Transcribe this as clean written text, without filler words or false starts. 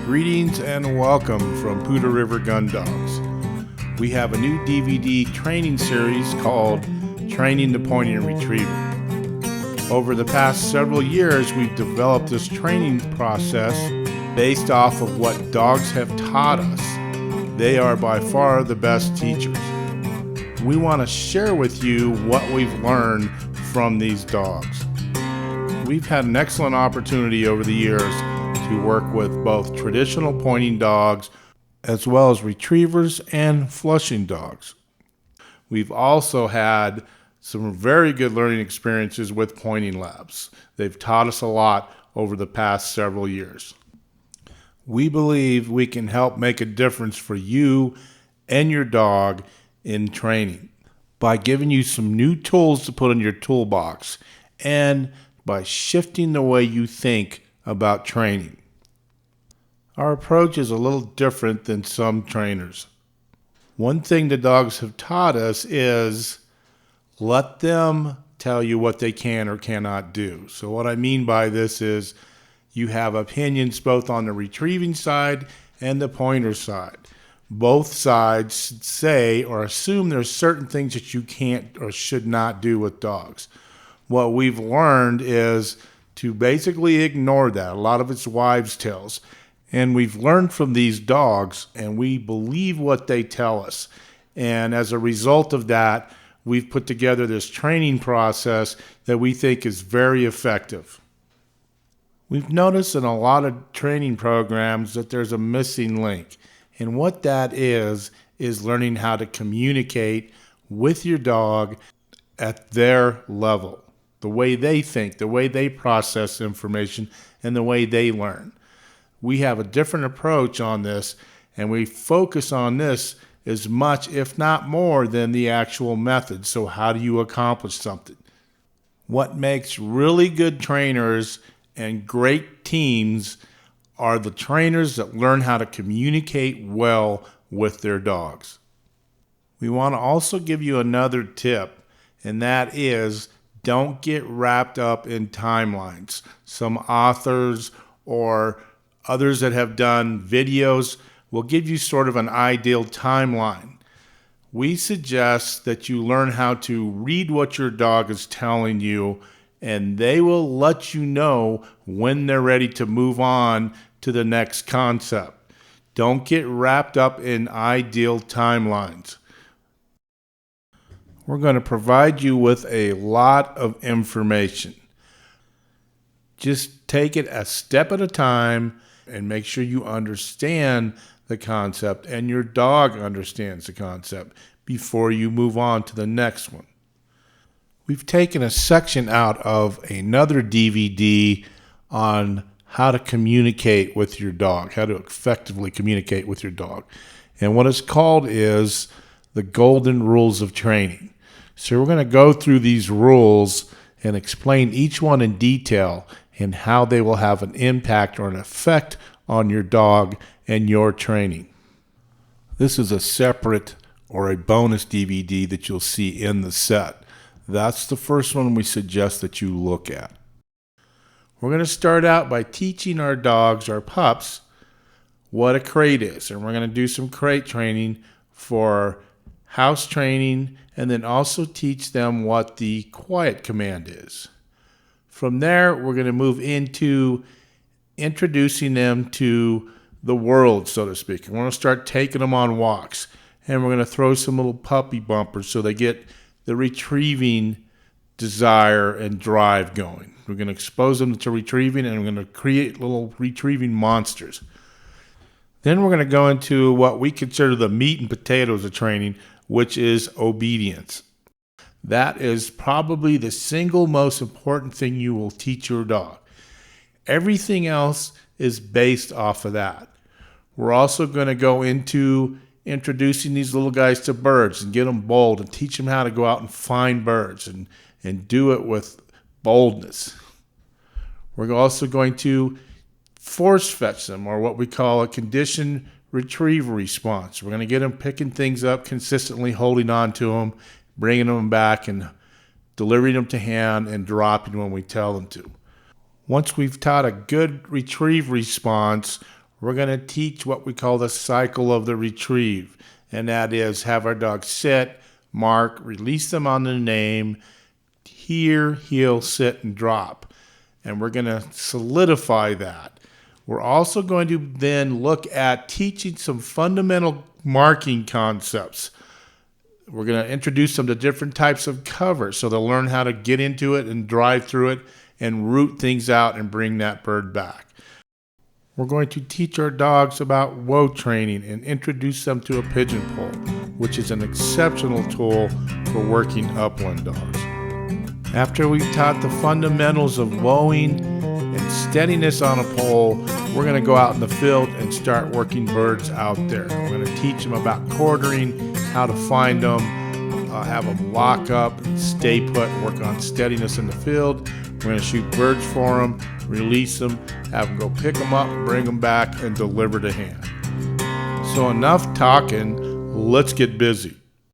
Greetings and welcome from Poudre River Gun Dogs. We have a new DVD training series called Training the Pointer and Retriever. Over the past several years, we've developed this training process based off of what dogs have taught us. They are by far the best teachers. We want to share with you what we've learned from these dogs. We've had an excellent opportunity over the years to work with both traditional pointing dogs as well as retrievers and flushing dogs. We've also had some very good learning experiences with pointing labs. They've taught us a lot over the past several years. We believe we can help make a difference for you and your dog in training by giving you some new tools to put in your toolbox and by shifting the way you think about training. Our approach is a little different than some trainers. One thing the dogs have taught us is let them tell you what they can or cannot do. So what I mean by this is you have opinions both on the retrieving side and the pointer side. Both sides say or assume there's certain things that you can't or should not do with dogs. What we've learned is to basically ignore that. A lot of it's wives' tales. And we've learned from these dogs, and we believe what they tell us. And as a result of that, we've put together this training process that we think is very effective. We've noticed in a lot of training programs that there's a missing link. And what that is learning how to communicate with your dog at their level. The way they think, the way they process information, and the way they learn. We have a different approach on this, and we focus on this as much, if not more, than the actual method. So how do you accomplish something? What makes really good trainers and great teams are the trainers that learn how to communicate well with their dogs. We want to also give you another tip, and that is don't get wrapped up in timelines. Some authors or others that have done videos will give you sort of an ideal timeline. We suggest that you learn how to read what your dog is telling you, and they will let you know when they're ready to move on to the next concept. Don't get wrapped up in ideal timelines. We're going to provide you with a lot of information. Just take it a step at a time and make sure you understand the concept and your dog understands the concept before you move on to the next one. We've taken a section out of another DVD on how to communicate with your dog, how to effectively communicate with your dog. And what it's called is the Golden Rules of Training. So we're going to go through these rules and explain each one in detail and how they will have an impact or an effect on your dog and your training. This is a separate or a bonus DVD that you'll see in the set. That's the first one we suggest that you look at. We're going to start out by teaching our dogs, our pups, what a crate is. And we're going to do some crate training for house training and then also teach them what the quiet command is. From there, we're going to move into introducing them to the world, so to speak. We're going to start taking them on walks, and we're going to throw some little puppy bumpers so they get the retrieving desire and drive going. We're going to expose them to retrieving, and we're going to create little retrieving monsters. Then we're going to go into what we consider the meat and potatoes of training, which is obedience. That is probably the single most important thing you will teach your dog. Everything else is based off of that. We're also going to go into introducing these little guys to birds and get them bold and teach them how to go out and find birds and do it with boldness. We're also going to force fetch them, or what we call a conditioned retrieval response. We're going to get them picking things up consistently, holding on to them, bringing them back and delivering them to hand and dropping when we tell them to. Once we've taught a good retrieve response we're going to teach what we call the cycle of the retrieve. And that is have our dog sit, mark, release them on the name, hear, heel, sit, and drop. And we're going to solidify that. We're also going to then look at teaching some fundamental marking concepts. We're going to introduce them to different types of cover so they'll learn how to get into it and drive through it and root things out and bring that bird back. We're going to teach our dogs about woe training and introduce them to a pigeon pole, which is an exceptional tool for working upland dogs. After we've taught the fundamentals of woeing and steadiness on a pole, we're going to go out in the field and start working birds out there. We're going to teach them about quartering, how to find them, have them lock up, stay put, work on steadiness in the field. We're going to shoot birds for them, release them, have them go pick them up, bring them back, and deliver to hand. So enough talking, let's get busy.